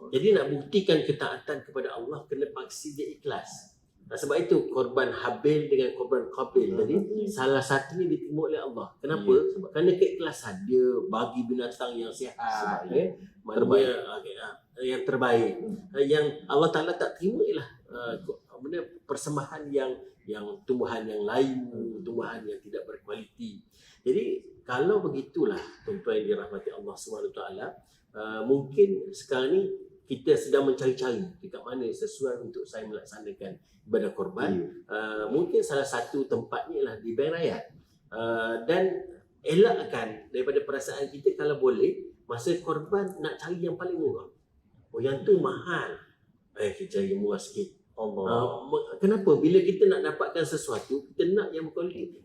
Jadi nak buktikan ketaatan kepada Allah, kena paksi dia ikhlas. Sebab itu korban Habil dengan korban Qabil tadi salah satunya diterima oleh Allah. Kenapa? Kerana keikhlasan dia bagi binatang yang sihat, yang terbaik. Yang Allah Taala tak terima ialah persembahan yang tumbuhan yang lain, tumbuhan yang tidak berkualiti. Jadi kalau begitulah tuan-tuan yang dirahmati Allah SWT, mungkin sekarang ni kita sedang mencari-cari dekat mana sesuai untuk saya melaksanakan ibadah korban. Mungkin salah satu tempatnya ialah di Bank Rakyat. Dan elakkan daripada perasaan kita kalau boleh masa korban nak cari yang paling murah. Oh yang tu mahal. Kita cari yang murah sikit. Allah. Kenapa? Bila kita nak dapatkan sesuatu, kita nak yang berkualiti.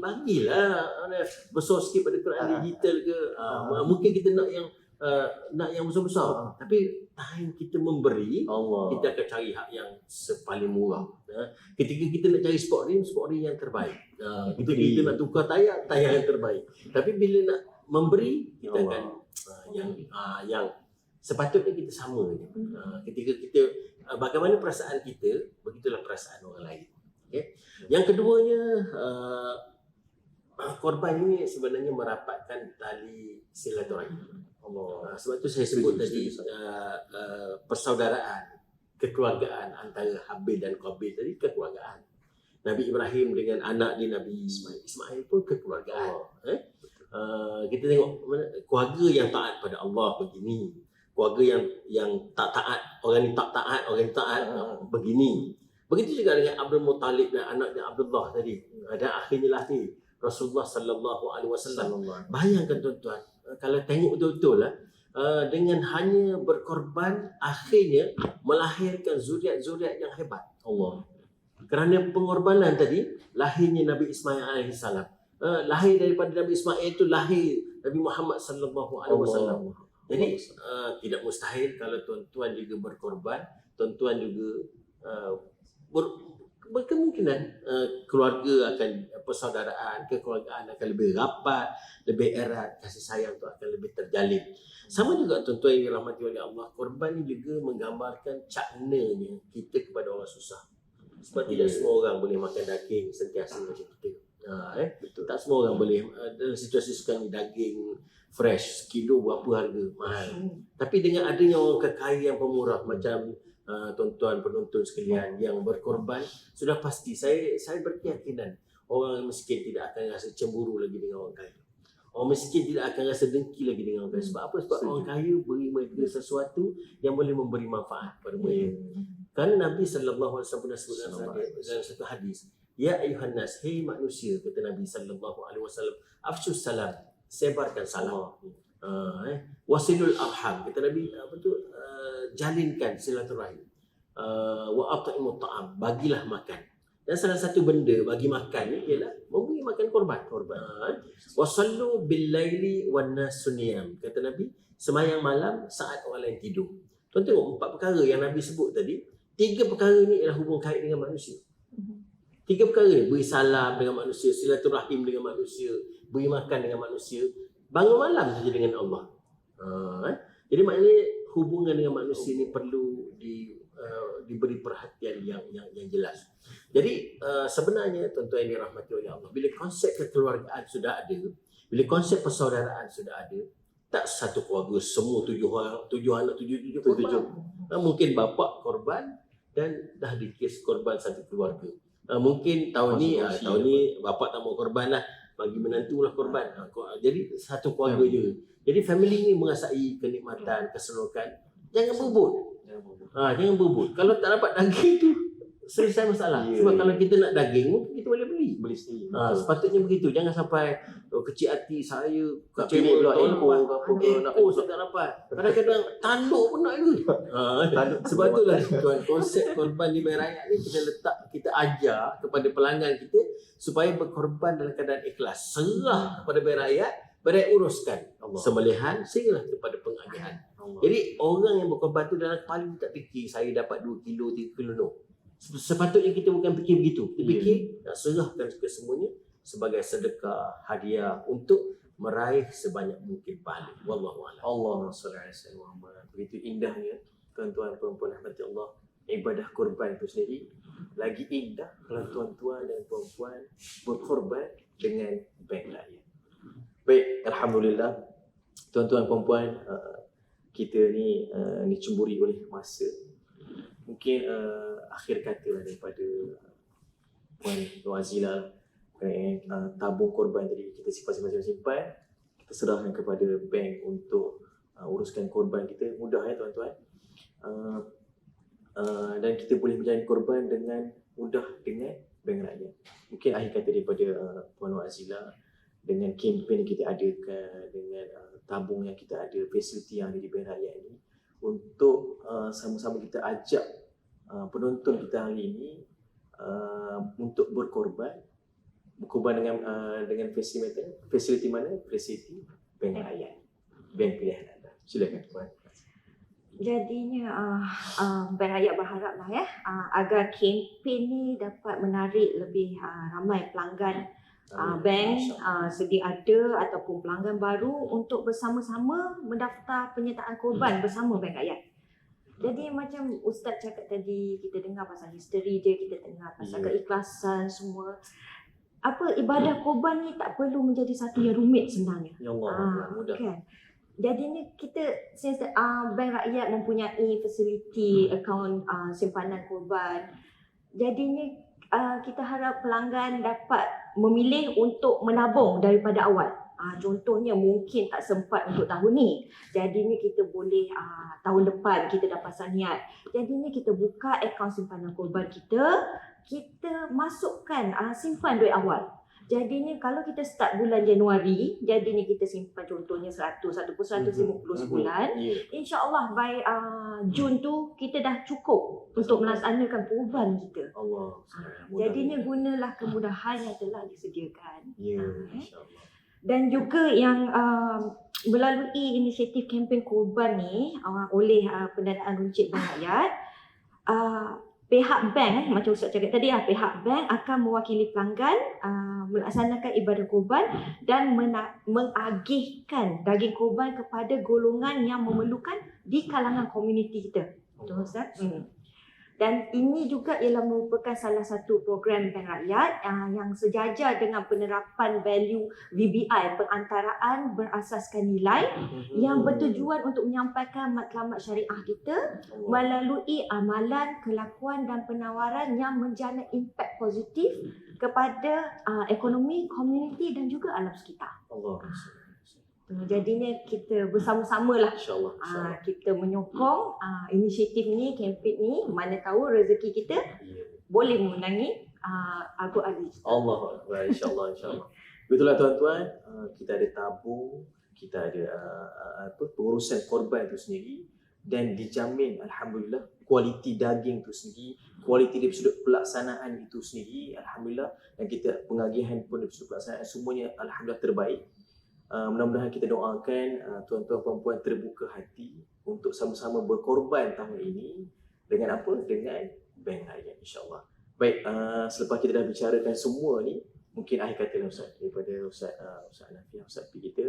Bagilah besar sikit pada Quran digital ke. Mungkin kita nak yang besar-besar. Tapi time kita memberi, kita akan cari hak yang sepaling murah. Ketika kita nak cari sport ring yang terbaik. Ketika kita nak tukar tayar yang terbaik. Tapi bila nak memberi, kita akan yang sepatutnya kita sama je. Ketika kita bagaimana perasaan kita, begitulah perasaan orang lain. Okay? Yang keduanya, korban ini sebenarnya merapatkan tali silaturahim. Sebab tu saya sebut tadi persaudaraan, kekeluargaan antara Habil dan Qabil tadi, kekeluargaan. Nabi Ibrahim dengan anak dia Nabi Ismail pun kekeluargaan. Kita tengok keluarga yang taat pada Allah begini, keluarga yang tak taat, orang ni tak taat, orang ni taat begini. Begitu juga dengan Abdul Muttalib dan anaknya Abdullah tadi. Dan akhirnya lahir Rasulullah sallallahu alaihi wasallam. Bayangkan tuan-tuan, kalau tengok betul-betul lah, dengan hanya berkorban akhirnya melahirkan zuriat-zuriat yang hebat. Allah. Kerana pengorbanan tadi lahirnya Nabi Ismail alaihi salam. Lahir daripada Nabi Ismail itu lahir Nabi Muhammad sallallahu alaihi wasallam. Jadi tidak mustahil kalau tuan-tuan juga berkorban, tuan-tuan juga berkemungkinan keluarga akan, persaudaraan, kekeluargaan akan lebih rapat, lebih erat, kasih sayang tu akan lebih terjalin. Sama juga tuan-tuan yang dirahmati oleh Allah, korban ini juga menggambarkan caknanya kita kepada orang susah. Sebab tidak semua orang boleh makan daging sentiasa macam kita. Tak semua orang boleh. Dalam situasi sekarang ni daging fresh kilo berapa harga, mahal. Tapi dengan adanya orang kekaya yang pemurah macam tuan-tuan penonton sekalian yang berkorban, sudah pasti saya berkeyakinan orang miskin tidak akan rasa cemburu lagi dengan orang kaya. Orang miskin tidak akan rasa dengki lagi dengan orang kaya. Sebab apa? Sebab orang kaya beri mereka sesuatu yang boleh memberi manfaat kepada mereka. Kerana Nabi sallallahu alaihi wasallam pernah sebut dalam satu hadis, ya ayuhan nas, hei manusia, kata Nabi sallallahu alaihi wasallam, afshus salam, sebarkan salam. Wasilul arham, kata Nabi, jalinkan silaturahim. Wa at'imut ta'am, bagilah makan. Dan salah satu benda bagi makan ni ialah memberi makan korban. Wasallu bil laili wan nas suniyam, kata Nabi, semayang malam saat orang lain tidur. Tuan tengok 4 perkara yang Nabi sebut tadi. 3 perkara ni ialah hubung kait dengan manusia. 3 perkara ni, beri salam dengan manusia, silaturahim dengan manusia, beri makan dengan manusia, bangun malam saja dengan Allah. Jadi maknanya hubungan dengan manusia ni perlu diberi perhatian yang jelas. Jadi sebenarnya tuan-tuan yang dirahmati oleh Allah, bila konsep kekeluargaan sudah ada, bila konsep persaudaraan sudah ada, tak satu keluarga semua 7 anak 7 korban. Mungkin bapa korban dan dah dikis korban satu keluarga. Mungkin tahun ni bapa tak mau korban lah, bagi menantu lah korban. Jadi satu keluarga je. Jadi family ni merasai kenikmatan, keseronokan. Jangan berebut. Jangan berebut. Kalau tak dapat daging tu, selesai masalah. Sebab kalau kita nak daging, mungkin kita boleh beli sendiri. Sepatutnya begitu. Jangan sampai kecil hati saya, kecil pula ekor saya tak dapat. Kadang-kadang tanduk pun nak juga. Sebab itulah tuan, konsep korban di Bank Rakyat ni kita ajar kepada pelanggan kita supaya berkorban dalam keadaan ikhlas. Serah kepada Bank Rakyat, uruskan sembelihan sehinggalah kepada pengagihan. Jadi orang yang berkorban tu dalam kepala tak fikir saya dapat 2 kilo, 3 kilo, no. Sepatutnya kita bukan fikir begitu. Kita fikir nak serahkan kesemuanya sebagai sedekah, hadiah untuk meraih sebanyak mungkin pahala. Wallahu a'lam. Allahumma salli ala sayyidina Muhammad. Begitu indahnya tuan-tuan perempuan rahmati Allah ibadah korban itu sendiri, lagi indah kalau tuan-tuan dan puan-puan berkorban dengan bank rakyat. Baik, alhamdulillah tuan-tuan puan-puan, kita ni dicemburi oleh masa. Mungkin akhir kata lah daripada Puan Nur Azila tabung korban tadi kita simpan, kita serahkan kepada bank untuk uruskan korban kita. Mudah ya tuan-tuan. Dan kita boleh menjalani korban dengan mudah dengan bank rakyat. Mungkin akhir kata daripada Puan Nur Azila, dengan kempen yang kita adakan, dengan tabung yang kita ada, fasiliti yang ada di bank rakyat ini, untuk sama-sama kita ajak penonton kita hari ini untuk berkorban dengan fasiliti mana? Fasiliti bank rakyat, bank pilihan anda. Silakan Puan. Jadinya Bank Rakyat berharaplah agar kempen ni dapat menarik lebih ramai pelanggan bank sedia ada ataupun pelanggan baru untuk bersama-sama mendaftar penyertaan korban bersama Bank Rakyat. Jadi macam Ustaz cakap tadi, kita dengar pasal history dia, kita dengar pasal keikhlasan semua. Ibadah korban ni tak perlu menjadi satu yang rumit sebenarnya. Ya Allah, mudah. Kan? Jadi ni kita Bank Rakyat mempunyai fasiliti akaun simpanan korban. Jadinya kita harap pelanggan dapat memilih untuk menabung daripada awal. Contohnya mungkin tak sempat untuk tahun ni. Jadinya kita boleh tahun depan kita dah pasang niat. Jadinya kita buka akaun simpanan korban kita masukkan simpan duit awal. Jadinya kalau kita start bulan Januari, jadinya kita simpan contohnya 100 ataupun 150 sebulan. InsyaAllah by Jun tu kita dah cukup untuk melaksanakan korban kita. Allah. Jadinya gunalah kemudahan yang telah disediakan. Ya, insya-Allah. Dan juga yang melalui inisiatif kempen korban ni oleh pendanaan runcit Bank Rakyat, pihak bank, macam Ustaz cakap tadi, pihak bank akan mewakili pelanggan melaksanakan ibadah korban dan mengagihkan daging korban kepada golongan yang memerlukan di kalangan komuniti kita. Betul Ustaz? Dan ini juga ialah merupakan salah satu program Bank Rakyat yang sejajar dengan penerapan value VBI, perantaraan berasaskan nilai, yang bertujuan untuk menyampaikan matlamat syariah kita melalui amalan, kelakuan dan penawaran yang menjana impak positif kepada ekonomi, komuniti dan juga alam sekitar. Allah. Jadinya kita bersama-sama lah InsyaAllah. kita menyokong inisiatif ni, kempen ni, mana tahu rezeki kita boleh memenangi Al-Quran. Allah, insyaAllah. Betul lah tuan-tuan, kita ada tabung, kita ada pengurusan korban itu sendiri, dan dijamin alhamdulillah kualiti daging itu sendiri, kualiti dari sudut pelaksanaan itu sendiri, alhamdulillah, dan kita pengagihan pun dari sudut pelaksanaan semuanya alhamdulillah terbaik. Mudah-mudahan kita doakan tuan-tuan puan-puan terbuka hati untuk sama-sama berkorban tahun ini dengan apa? Dengan Bank Rakyat, insya-Allah. Baik, selepas kita dah bicarakan semua ni, mungkin akhir kata lah Ustaz daripada Ustaz Hanafiah, Ustaz P kita,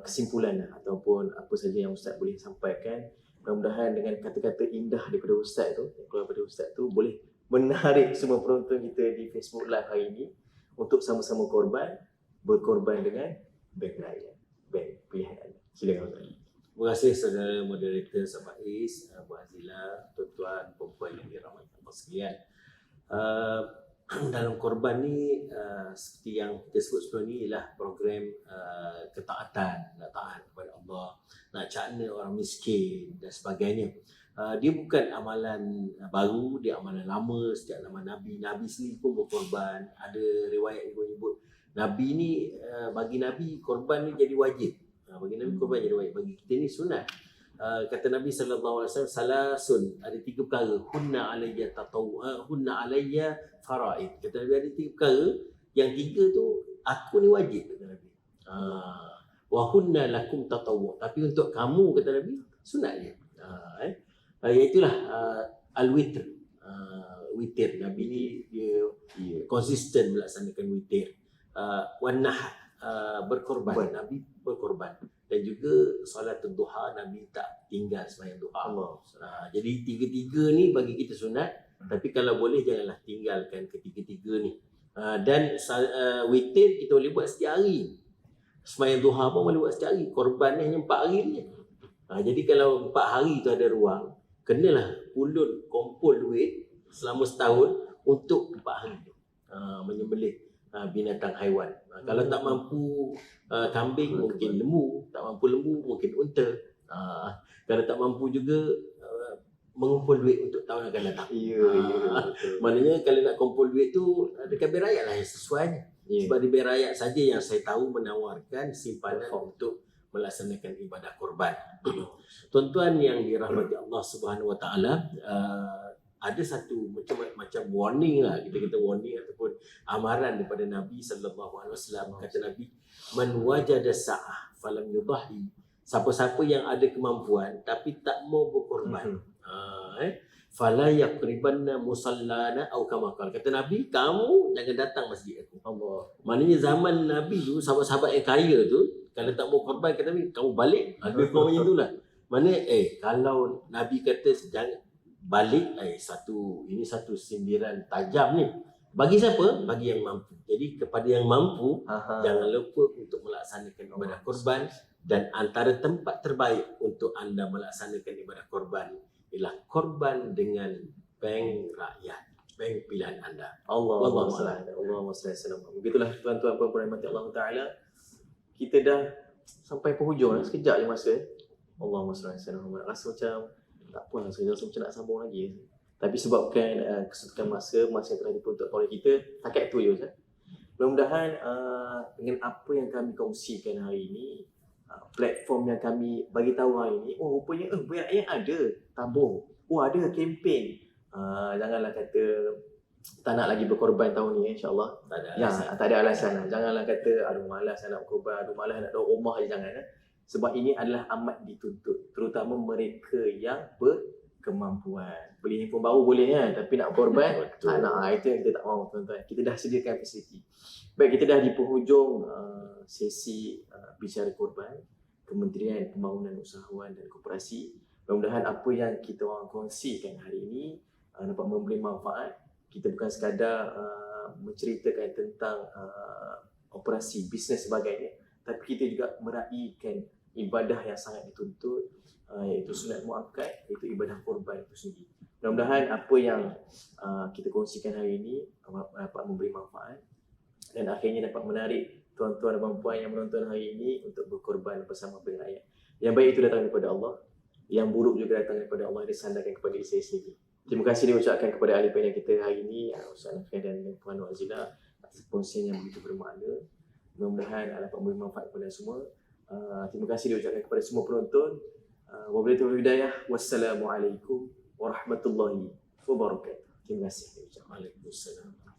kesimpulan ataupun apa saja yang Ustaz boleh sampaikan. Mudah-mudahan dengan kata-kata indah daripada Ustaz tu, keluar daripada Ustaz tu, boleh menarik semua penonton kita di Facebook Live hari ini untuk sama-sama berkorban dengan Bank Rakyat, bank pilihan anda. Silakan Ustaz. Terima kasih saudara moderator Sahabat Is, Bu Azila, tuan-tuan, perempuan yang dirahmati Allah sekalian. Dalam korban ni, seperti yang kita sebut sebelum ni, ialah program ketaatan, nak taat kepada Allah, nak cakna orang miskin dan sebagainya. Dia bukan amalan baru, dia amalan lama sejak zaman Nabi. Nabi sendiri pun berkorban. Ada riwayat yang menyebut Nabi ni, bagi Nabi korban ni jadi wajib. Bagi Nabi korban jadi wajib. Bagi kita ni sunat. Kata Nabi SAW, salasun, ada 3 perkara. Hunna alayya faraid. Kata Nabi ada 3 perkara. Yang 3 tu aku ni wajib, kata Nabi. Wa hunna lakum tatawwu. Tapi untuk kamu, kata Nabi, sunat je. Iaitulah al-witr. Witir. Nabi ni dia konsisten melaksanakan witir. Berkorban. Nabi berkorban. Dan juga solat duha, Nabi tak tinggal sembahyang duha. Allah. Jadi tiga-tiga ni bagi kita sunat, tapi kalau boleh janganlah tinggalkan ketiga-tiga ni. Dan witir kita boleh buat setiap hari. Sembahyang duha pun boleh buat setiap hari. Korban ni hanya 4 hari ni. Jadi kalau 4 hari tu ada ruang, kenalah kumpul duit selama setahun untuk 4 hari tu. Menyembelih binatang haiwan. Kalau tak mampu kambing, mungkin lembu. Tak mampu lembu, mungkin unta. Kalau tak mampu juga mengumpul duit untuk tahun akan datang. Ya, betul. Maknanya kalau nak kumpul duit tu dekat bil rakyat lah yang sesuainya. Sebab di bil rakyat saja yang saya tahu menawarkan simpanan untuk melaksanakan ibadah korban. Tuan-tuan yang dirahmati Allah Subhanahu Wa Taala, ada satu macam warning lah, kita kata warning ataupun amaran daripada Nabi sallallahu alaihi wasallam. Kata Nabi, man wajada sa'ah falam yudahi. Siapa-siapa yang ada kemampuan tapi tak mau berkorban, fala yaqribanna musallana atau kama qala. Kata Nabi, kamu jangan datang masjid aku. Allah. Maknanya zaman Nabi tu, sahabat-sahabat yang kaya tu, kalau tak mau korban, kata Nabi, kamu balik. Lebih kurang macam itulah. Maknanya kalau Nabi kata jangan balik, ini satu sindiran tajam ni. Bagi siapa? Bagi yang mampu. Jadi kepada yang mampu, jangan lupa untuk melaksanakan ibadah korban. Dan antara tempat terbaik untuk anda melaksanakan ibadah korban ialah korban dengan bank rakyat, bank pilihan anda. Allahumma salli alaihi. Begitulah tuan-tuan puan-puan rahmati Allah Taala. Kita dah sampai penghujung dah, sekejap je masa. Allahumma salli alaihi. Rasa macam tak apa, rasa macam nak sambung lagi. Tapi sebabkan kesudutan masa yang telah diperuntukkan oleh kita, takat tu je Ustaz. Mudah-mudahan dengan apa yang kami kongsikan hari ini, platform yang kami bagi tahu hari ini, rupanya banyak yang ada tabung. Ada kempen. Janganlah kata tak nak lagi berkorban tahun ni, insya-Allah. Tak ada alasan. Janganlah kata aduh malas nak berkorban, aduh malas nak duduk rumah je, jangan. Sebab ini adalah amat dituntut, terutama mereka yang berkemampuan. Beli handphone baru boleh kan, tapi nak korban tak nak. Itu yang kita tak mahu tuan-tuan. Kita dah sediakan fasiliti. Baik, kita dah di penghujung sesi bicara korban Kementerian Pembangunan Usahawan dan Koperasi. Mudah-mudahan apa yang kita orang kongsikan hari ini dapat memberi manfaat. Kita bukan sekadar menceritakan tentang operasi bisnes sebagainya, tapi kita juga meraihkan ibadah yang sangat dituntut, iaitu sunat muakkad, iaitu ibadah korban itu sendiri. Mudah-mudahan apa yang kita kongsikan hari ini dapat memberi manfaat dan akhirnya dapat menarik tuan-tuan dan puan yang menonton hari ini untuk berkorban bersama bank rakyat. Yang baik itu datang daripada Allah, yang buruk juga datang daripada Allah, disandarkan kepada diri saya sendiri. Terima kasih diucapkan kepada ahli panel kita hari ini, Ustaz Nafian dan Puan Nur Azila, atas perkongsian yang begitu bermakna. Mudah-mudahan dapat memberi manfaat kepada semua. Terima kasih diucapkan kepada semua penonton. Wabillahi taufiq wal hidayah. Wassalamualaikum warahmatullahi wabarakatuh. Terima kasih. Waalaikumsalam.